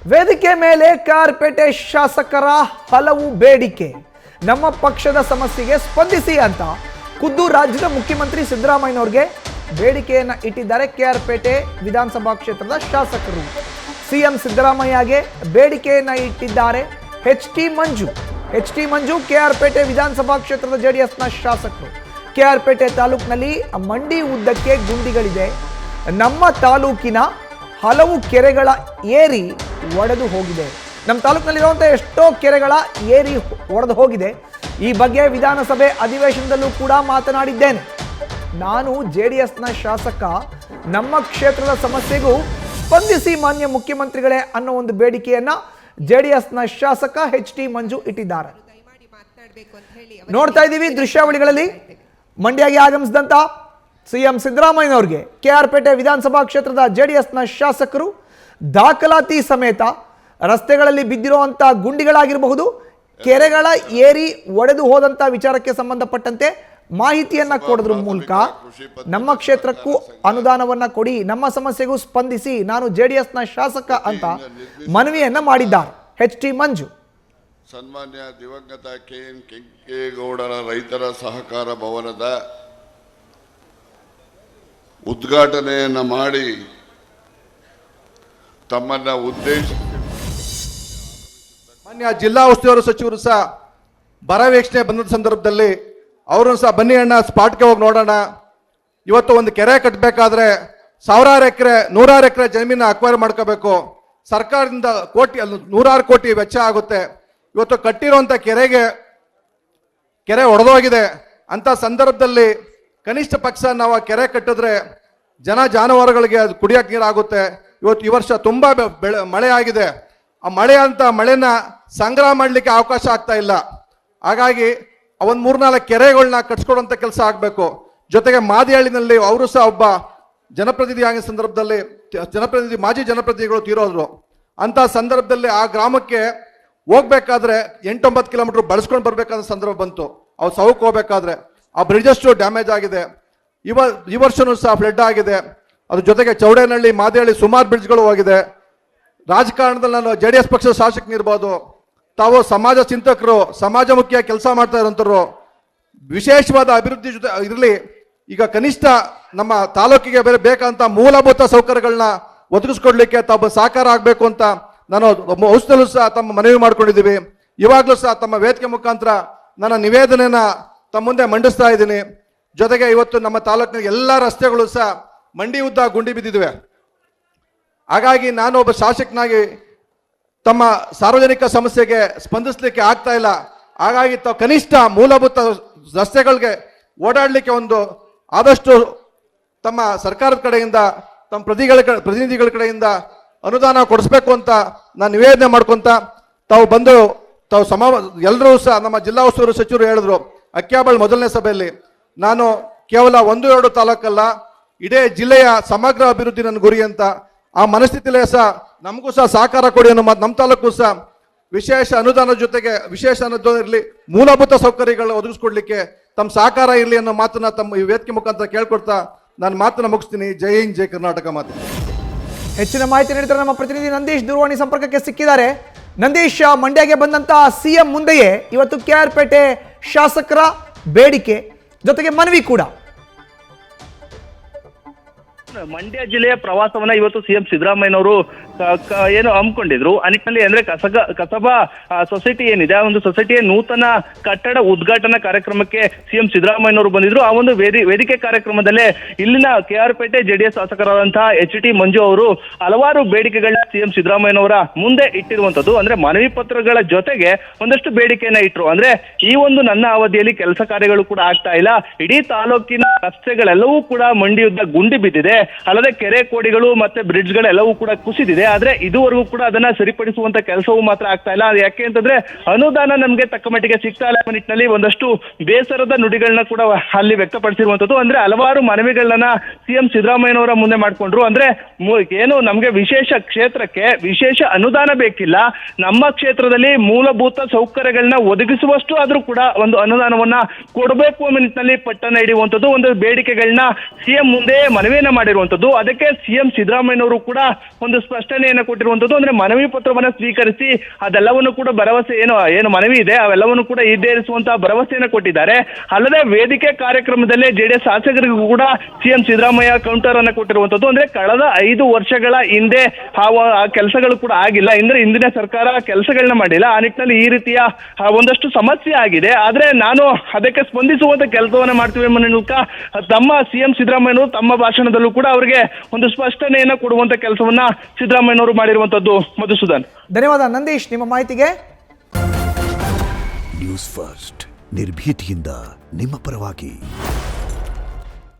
ವೇದಿಕೆ ಮೇಲೆ ಕಾರ್ಪೇಟೆ ಶಾಸಕರ ಹಲವು ಬೇಡಿಕೆ. ನಮ್ಮ ಪಕ್ಷದ ಸಮಸ್ಯೆಗೆ ಸ್ಪಂದಿಸಿ ಅಂತ ಖುದ್ದು ರಾಜ್ಯದ ಮುಖ್ಯಮಂತ್ರಿ ಸಿದ್ದರಾಮಯ್ಯನವರಿಗೆ ಬೇಡಿಕೆಯನ್ನು ಇಟ್ಟಿದ್ದಾರೆ ಕೆಆರ್ಪೇಟೆ ವಿಧಾನಸಭಾ ಕ್ಷೇತ್ರದ ಶಾಸಕರು. ಸಿಎಂ ಸಿದ್ದರಾಮಯ್ಯಗೆ ಬೇಡಿಕೆಯನ್ನು ಇಟ್ಟಿದ್ದಾರೆ ಎಚ್ ಟಿ ಮಂಜು ಕೆಆರ್ಪೇಟೆ ವಿಧಾನಸಭಾ ಕ್ಷೇತ್ರದ ಜೆಡಿಎಸ್ನ ಶಾಸಕರು. ಕೆಆರ್ಪೇಟೆ ತಾಲೂಕಿನಲ್ಲಿ ಮಂಡಿ ಉದ್ದಕ್ಕೆ ಗುಂಡಿಗಳಿದೆ. ನಮ್ಮ ತಾಲೂಕಿನ ಹಲವು ಕೆರೆಗಳ ಏರಿ ಒಡೆದು ಹೋಗಿದೆ. ನಮ್ಮ ತಾಲೂಕಿನಲ್ಲಿರುವಂಥ ಎಷ್ಟೋ ಕೆರೆಗಳ ಏರಿ ಒಡೆದು ಹೋಗಿದೆ. ಈ ಬಗ್ಗೆ ವಿಧಾನಸಭೆ ಅಧಿವೇಶನದಲ್ಲೂ ಕೂಡ ಮಾತನಾಡಿದ್ದೇನೆ. ನಾನು ಜೆಡಿಎಸ್ನ ಶಾಸಕ, ನಮ್ಮ ಕ್ಷೇತ್ರದ ಸಮಸ್ಯೆಗೂ ಸ್ಪಂದಿಸಿ ಮಾನ್ಯ ಮುಖ್ಯಮಂತ್ರಿಗಳೇ ಅನ್ನೋ ಒಂದು ಬೇಡಿಕೆಯನ್ನ ಜೆಡಿಎಸ್ನ ಶಾಸಕ ಎಚ್ ಟಿ ಮಂಜು ಇಟ್ಟಿದ್ದಾರೆ. ನೋಡ್ತಾ ಇದ್ದೀವಿ ದೃಶ್ಯಾವಳಿಗಳಲ್ಲಿ ಮಂಡ್ಯಗೆ ಆಗಮಿಸಿದಂತ ಸಿಎಂ ಸಿದ್ದರಾಮಯ್ಯನವರಿಗೆ ಕೆಆರ್ಪೇಟೆ ವಿಧಾನಸಭಾ ಕ್ಷೇತ್ರದ ಜೆಡಿಎಸ್ನ ಶಾಸಕರು ದಾಖಲಾತಿ ಸಮೇತ ರಸ್ತೆಗಳಲ್ಲಿ ಬಿದ್ದಿರುವಂತಹ ಗುಂಡಿಗಳಾಗಿರಬಹುದು, ಕೆರೆಗಳ ಏರಿ ಒಡೆದು ಹೋದಂತ ವಿಚಾರಕ್ಕೆ ಸಂಬಂಧಪಟ್ಟಂತೆ ಮಾಹಿತಿಯನ್ನ ಕೊಡೋದ್ರ ಮೂಲಕ ನಮ್ಮ ಕ್ಷೇತ್ರಕ್ಕೂ ಅನುದಾನವನ್ನ ಕೊಡಿ, ನಮ್ಮ ಸಮಸ್ಯೆಗೂ ಸ್ಪಂದಿಸಿ, ನಾನು ಜೆಡಿಎಸ್ನ ಶಾಸಕ ಅಂತ ಮನವಿಯನ್ನ ಮಾಡಿದ್ದಾರೆ ಎಚ್ ಟಿ ಮಂಜು. ಸನ್ಮಾನ್ಯ ದಿವಂಗತ KN ಕೆಂಪೇಗೌಡರ ರೈತರ ಸಹಕಾರ ಭವನದ ಉದ್ಘಾಟನೆಯನ್ನ ಮಾಡಿ ತಮ್ಮನ್ನ ಉದ್ದೇಶಿಸಿ ಮಾನ್ಯ ಜಿಲ್ಲಾ ಉಸ್ತುವಾರಿ ಸಚಿವರು ಸಹ ಬರ ವೀಕ್ಷಣೆ ಬಂದ ಸಂದರ್ಭದಲ್ಲಿ ಅವರು ಸಹ ಬನ್ನಿ ಅಣ್ಣ ಸ್ಪಾಟ್ಗೆ ಹೋಗಿ ನೋಡೋಣ, ಇವತ್ತು ಒಂದು ಕೆರೆ ಕಟ್ಟಬೇಕಾದ್ರೆ ಸಾವಿರಾರು ಎಕರೆ ನೂರಾರು ಎಕರೆ ಜಮೀನು ಅಕ್ವೈರ್ ಮಾಡ್ಕೋಬೇಕು, ಸರ್ಕಾರದಿಂದ ನೂರಾರು ಕೋಟಿ ವೆಚ್ಚ ಆಗುತ್ತೆ, ಇವತ್ತು ಕಟ್ಟಿರುವಂತ ಕೆರೆ ಒಡೆದೋಗಿದೆ ಅಂತ ಸಂದರ್ಭದಲ್ಲಿ ಕನಿಷ್ಠ ಪಕ್ಷ ನಾವು ಆ ಕೆರೆ ಕಟ್ಟಿದ್ರೆ ಜಾನುವಾರುಗಳಿಗೆ ಅದು ಕುಡಿಯಕ್ಕೆ ನೀರಾಗುತ್ತೆ. ಇವತ್ತು ಈ ವರ್ಷ ತುಂಬಾ ಮಳೆ ಆಗಿದೆ, ಆ ಮಳೆನ ಸಂಗ್ರಹ ಮಾಡಲಿಕ್ಕೆ ಅವಕಾಶ ಆಗ್ತಾ ಇಲ್ಲ. ಹಾಗಾಗಿ ಒಂದ್ 3-4 ಕೆರೆಗಳನ್ನ ಕಟ್ಸ್ಕೊಡುವಂತ ಕೆಲಸ ಆಗ್ಬೇಕು. ಜೊತೆಗೆ ಮಾದಿಹಳ್ಳಿನಲ್ಲಿ ಅವರು ಸಹ ಒಬ್ಬ ಜನಪ್ರತಿನಿಧಿ ಆಗಿನ ಸಂದರ್ಭದಲ್ಲಿ ಮಾಜಿ ಜನಪ್ರತಿನಿಧಿಗಳು ತೀರೋದ್ರು. ಅಂತ ಸಂದರ್ಭದಲ್ಲಿ ಆ ಗ್ರಾಮಕ್ಕೆ ಹೋಗ್ಬೇಕಾದ್ರೆ 8-9 ಕಿಲೋಮೀಟರ್ ಬಳಸ್ಕೊಂಡು ಬರ್ಬೇಕಾದ ಸಂದರ್ಭ ಬಂತು. ಅವ್ರು ಸೌಕ್ ಹೋಗ್ಬೇಕಾದ್ರೆ ಆ ಬ್ರಿಡ್ಜ್ ಅಷ್ಟು ಡ್ಯಾಮೇಜ್ ಆಗಿದೆ. ಈ ವರ್ಷನೂ ಸಹ ಫ್ಲಡ್ ಆಗಿದೆ. ಅದ್ರ ಜೊತೆಗೆ ಚೌಡೇನಹಳ್ಳಿ ಮಾದಿಹಳ್ಳಿ ಸುಮಾರು ಬ್ರಿಡ್ಜ್ಗಳು ಹೋಗಿದೆ. ರಾಜಕಾರಣದಲ್ಲಿ ನಾನು ಜೆಡಿಎಸ್ ಪಕ್ಷದ ಶಾಸಕನಿರ್ಬೋದು, ತಾವು ಸಮಾಜ ಚಿಂತಕರು, ಸಮಾಜಮುಖಿಯ ಕೆಲಸ ಮಾಡ್ತಾ ಇರೋಂಥವ್ರು, ವಿಶೇಷವಾದ ಅಭಿವೃದ್ಧಿ ಜೊತೆ ಇರಲಿ. ಈಗ ಕನಿಷ್ಠ ನಮ್ಮ ತಾಲೂಕಿಗೆ ಬೇಕಂತ ಮೂಲಭೂತ ಸೌಕರ್ಯಗಳನ್ನ ಒದಗಿಸ್ಕೊಡ್ಲಿಕ್ಕೆ ತಾವು ಸಹಕಾರ ಆಗಬೇಕು ಅಂತ ನಾನು ಔಷಧಲ್ಲೂ ಸಹ ತಮ್ಮ ಮನವಿ ಮಾಡ್ಕೊಂಡಿದ್ದೀವಿ. ಇವಾಗಲೂ ಸಹ ತಮ್ಮ ವೇದಿಕೆ ಮುಖಾಂತರ ನನ್ನ ನಿವೇದನೆಯನ್ನ ತಮ್ಮ ಮುಂದೆ ಮಂಡಿಸ್ತಾ ಇದ್ದೀನಿ. ಜೊತೆಗೆ ಇವತ್ತು ನಮ್ಮ ತಾಲೂಕಿನ ಎಲ್ಲ ರಸ್ತೆಗಳು ಸಹ ಮಂಡಿ ಉದ್ದ ಗುಂಡಿ ಬಿದ್ದಿವೆ. ಹಾಗಾಗಿ ನಾನು ಒಬ್ಬ ಶಾಸಕನಾಗಿ ತಮ್ಮ ಸಾರ್ವಜನಿಕ ಸಮಸ್ಯೆಗೆ ಸ್ಪಂದಿಸಲಿಕ್ಕೆ ಆಗ್ತಾ ಇಲ್ಲ. ಹಾಗಾಗಿ ತಾವು ಕನಿಷ್ಠ ಮೂಲಭೂತ ರಸ್ತೆಗಳಿಗೆ ಓಡಾಡಲಿಕ್ಕೆ ಒಂದು ಆದಷ್ಟು ತಮ್ಮ ಸರ್ಕಾರದ ಕಡೆಯಿಂದ ತಮ್ಮ ಪ್ರತಿನಿಧಿಗಳ ಕಡೆಯಿಂದ ಅನುದಾನ ಕೊಡಿಸ್ಬೇಕು ಅಂತ ನಾನು ನಿವೇದನೆ ಮಾಡ್ಕೊಂತ ತಾವು ಎಲ್ಲರೂ ಸಹ ನಮ್ಮ ಜಿಲ್ಲಾ ಉಸ್ತುವಾರಿ ಸಚಿವರು ಹೇಳಿದ್ರು ಅಕ್ಯಾಬಾಳ್ ಮೊದಲನೇ ಸಭೆಯಲ್ಲಿ, ನಾನು ಕೇವಲ 1-2 ತಾಲೂಕಲ್ಲ, ಇಡೀ ಜಿಲ್ಲೆಯ ಸಮಗ್ರ ಅಭಿವೃದ್ಧಿ ನನ್ನ ಗುರಿ ಅಂತ. ಆ ಮನಸ್ಥಿತಿಲೇ ಸಹ ನಮಗೂ ಸಹ ಸಹಕಾರ ಕೊಡಿ ಅನ್ನೋ ನಮ್ಮ ತಾಲೂಕು ಸಹ ವಿಶೇಷ ಅನುದಾನ ಜೊತೆಗೆ ವಿಶೇಷ ಅನುದಾನ ಇರಲಿ, ಮೂಲಭೂತ ಸೌಕರ್ಯಗಳು ಒದಗಿಸ್ಕೊಡ್ಲಿಕ್ಕೆ ತಮ್ಮ ಸಹಕಾರ ಇರಲಿ ಅನ್ನೋ ಮಾತನ್ನ ತಮ್ಮ ಈ ವೇದಿಕೆ ಮುಖಾಂತರ ಕೇಳ್ಕೊಡ್ತಾ ನಾನು ಮಾತನ್ನ ಮುಗಿಸ್ತೀನಿ. ಜೈ ಹಿಂದ್, ಜೈ ಕರ್ನಾಟಕ. ಮಾತು ಹೆಚ್ಚಿನ ಮಾಹಿತಿ ನೀಡ್ತಾರೆ ನಮ್ಮ ಪ್ರತಿನಿಧಿ ನಂದೀಶ್ ದೂರವಾಣಿ ಸಂಪರ್ಕಕ್ಕೆ ಸಿಕ್ಕಿದ್ದಾರೆ. ನಂದೀಶ್, ಮಂಡ್ಯಗೆ ಬಂದಂತ ಸಿಎಂ ಮುಂದೆಯೇ ಇವತ್ತು ಕೆಆರ್ಪೇಟೆ ಶಾಸಕರ ಬೇಡಿಕೆ ಜೊತೆಗೆ ಮನವಿ ಕೂಡ. ಮಂಡ್ಯ ಜಿಲ್ಲೆಯ ಪ್ರವಾಸವನ್ನ ಇವತ್ತು ಸಿಎಂ ಸಿದ್ದರಾಮಯ್ಯನವರು ಏನು ಹಮ್ಮಿಕೊಂಡಿದ್ರು. ಆ ನಿಟ್ಟಿನಲ್ಲಿ ಅಂದ್ರೆ ಕಸಬಾ ಸೊಸೈಟಿ ಏನಿದೆ, ಆ ಒಂದು ಸೊಸೈಟಿಯ ನೂತನ ಕಟ್ಟಡ ಉದ್ಘಾಟನಾ ಕಾರ್ಯಕ್ರಮಕ್ಕೆ ಸಿಎಂ ಸಿದ್ದರಾಮಯ್ಯನವರು ಬಂದಿದ್ರು. ಆ ಒಂದು ವೇದಿಕೆ ಕಾರ್ಯಕ್ರಮದಲ್ಲೇ ಇಲ್ಲಿನ ಕೆಆರ್ಪೇಟೆ ಜೆಡಿಎಸ್ ಶಾಸಕರಾದಂತಹ ಎಚ್ ಟಿ ಮಂಜು ಅವರು ಹಲವಾರು ಬೇಡಿಕೆಗಳನ್ನ ಸಿಎಂ ಸಿದ್ದರಾಮಯ್ಯನವರ ಮುಂದೆ ಇಟ್ಟಿರುವಂತದ್ದು. ಅಂದ್ರೆ ಮನವಿ ಪತ್ರಗಳ ಜೊತೆಗೆ ಒಂದಷ್ಟು ಬೇಡಿಕೆಯನ್ನ ಇಟ್ರು. ಅಂದ್ರೆ ಈ ಒಂದು ನನ್ನ ಅವಧಿಯಲ್ಲಿ ಕೆಲಸ ಕಾರ್ಯಗಳು ಕೂಡ ಆಗ್ತಾ ಇಲ್ಲ, ಇಡೀ ತಾಲೂಕಿನ ರಸ್ತೆಗಳೆಲ್ಲವೂ ಕೂಡ ಮಂಡಿಯುದ್ದ ಗುಂಡಿ ಬಿದ್ದಿದೆ, ಅಲ್ಲದೆ ಕೆರೆ ಕೋಡಿಗಳು ಮತ್ತೆ ಬ್ರಿಡ್ಜ್ಗಳೆಲ್ಲವೂ ಕೂಡ ಕುಸಿದಿದೆ. ಆದ್ರೆ ಇದುವರೆಗೂ ಕೂಡ ಅದನ್ನ ಸರಿಪಡಿಸುವಂತ ಕೆಲಸವೂ ಮಾತ್ರ ಆಗ್ತಾ ಇಲ್ಲ. ಅದು ಯಾಕೆ ಅಂತಂದ್ರೆ ಅನುದಾನ ನಮ್ಗೆ ತಕ್ಕ ಮಟ್ಟಿಗೆ ಸಿಗ್ತಾ ಇಲ್ಲ ನಿಟ್ಟಿನಲ್ಲಿ ಒಂದಷ್ಟು ಬೇಸರದ ನುಡಿಗಳನ್ನ ಕೂಡ ಅಲ್ಲಿ ವ್ಯಕ್ತಪಡಿಸಿರುವಂತದ್ದು. ಅಂದ್ರೆ ಹಲವಾರು ಮನವಿಗಳನ್ನ ಸಿಎಂ ಸಿದ್ದರಾಮಯ್ಯನವರ ಮುಂದೆ ಮಾಡ್ಕೊಂಡ್ರು. ಅಂದ್ರೆ ಏನು ನಮ್ಗೆ ವಿಶೇಷ ಕ್ಷೇತ್ರಕ್ಕೆ ವಿಶೇಷ ಅನುದಾನ ಬೇಕಿಲ್ಲ, ನಮ್ಮ ಕ್ಷೇತ್ರದಲ್ಲಿ ಮೂಲಭೂತ ಸೌಕರ್ಯಗಳನ್ನ ಒದಗಿಸುವಷ್ಟು ಆದ್ರೂ ಕೂಡ ಒಂದು ಅನುದಾನವನ್ನ ಕೊಡಬೇಕು ಅನ್ನೋ ನಿಟ್ಟಿನಲ್ಲಿ ಪಟ್ಟಣ ಹಿಡಿಯುವಂತದ್ದು ಒಂದು ಬೇಡಿಕೆಗಳನ್ನ ಸಿಎಂ ಮುಂದೆ ಮನವಿಯನ್ನ ಮಾಡಿ ಮಾಡಿರುವಂತದ್ದು. ಅದಕ್ಕೆ ಸಿಎಂ ಸಿದ್ದರಾಮಯ್ಯನವರು ಕೂಡ ಒಂದು ಸ್ಪಷ್ಟನೆಯನ್ನ ಕೊಟ್ಟಿರುವಂತದ್ದು. ಅಂದ್ರೆ ಮನವಿ ಪತ್ರವನ್ನ ಸ್ವೀಕರಿಸಿ ಅದೆಲ್ಲವನ್ನು ಕೂಡ ಭರವಸೆ ಏನು ಮನವಿ ಇದೆ ಅವೆಲ್ಲವನ್ನು ಕೂಡ ಈಡೇರಿಸುವಂತಹ ಭರವಸೆಯನ್ನ ಕೊಟ್ಟಿದ್ದಾರೆ. ಅಲ್ಲದೆ ವೇದಿಕೆ ಕಾರ್ಯಕ್ರಮದಲ್ಲೇ ಜೆಡಿಎಸ್ ಶಾಸಕರಿಗೂ ಕೂಡ ಸಿಎಂ ಸಿದ್ದರಾಮಯ್ಯ ಕೌಂಟರ್ ಅನ್ನ ಕೊಟ್ಟಿರುವಂತದ್ದು. ಅಂದ್ರೆ ಕಳೆದ 5 ವರ್ಷಗಳ ಹಿಂದೆ ಆ ಕೆಲಸಗಳು ಕೂಡ ಆಗಿಲ್ಲ, ಅಂದ್ರೆ ಹಿಂದಿನ ಸರ್ಕಾರ ಕೆಲಸಗಳನ್ನ ಮಾಡಿಲ್ಲ. ಆ ನಿಟ್ಟಿನಲ್ಲಿ ಈ ರೀತಿಯ ಒಂದಷ್ಟು ಸಮಸ್ಯೆ ಆಗಿದೆ. ಆದ್ರೆ ನಾನು ಅದಕ್ಕೆ ಸ್ಪಂದಿಸುವಂತ ಕೆಲಸವನ್ನ ಮಾಡ್ತೀವಿ ಎಂಬ ಮೂಲಕ ತಮ್ಮ ಸಿಎಂ ಸಿದ್ದರಾಮಯ್ಯನವರು ತಮ್ಮ ಭಾಷಣದಲ್ಲೂ ಕೂಡ ಅವರಿಗೆ ಒಂದು ಸ್ಪಷ್ಟನೆಯನ್ನ ಕೊಡುವಂತ ಕೆಲಸವನ್ನ ಸಿದ್ದರಾಮಯ್ಯನವರು ಮಾಡಿರುವಂತದ್ದು. ಮಧುಸೂದನ್, ಧನ್ಯವಾದ ನಂದೀಶ್ ನಿಮ್ಮ ಮಾಹಿತಿಗೆ. ನ್ಯೂಸ್ ಫಸ್ಟ್ ನಿರ್ಭೀತಿಯಿಂದ ನಿಮ್ಮ ಪರವಾಗಿ.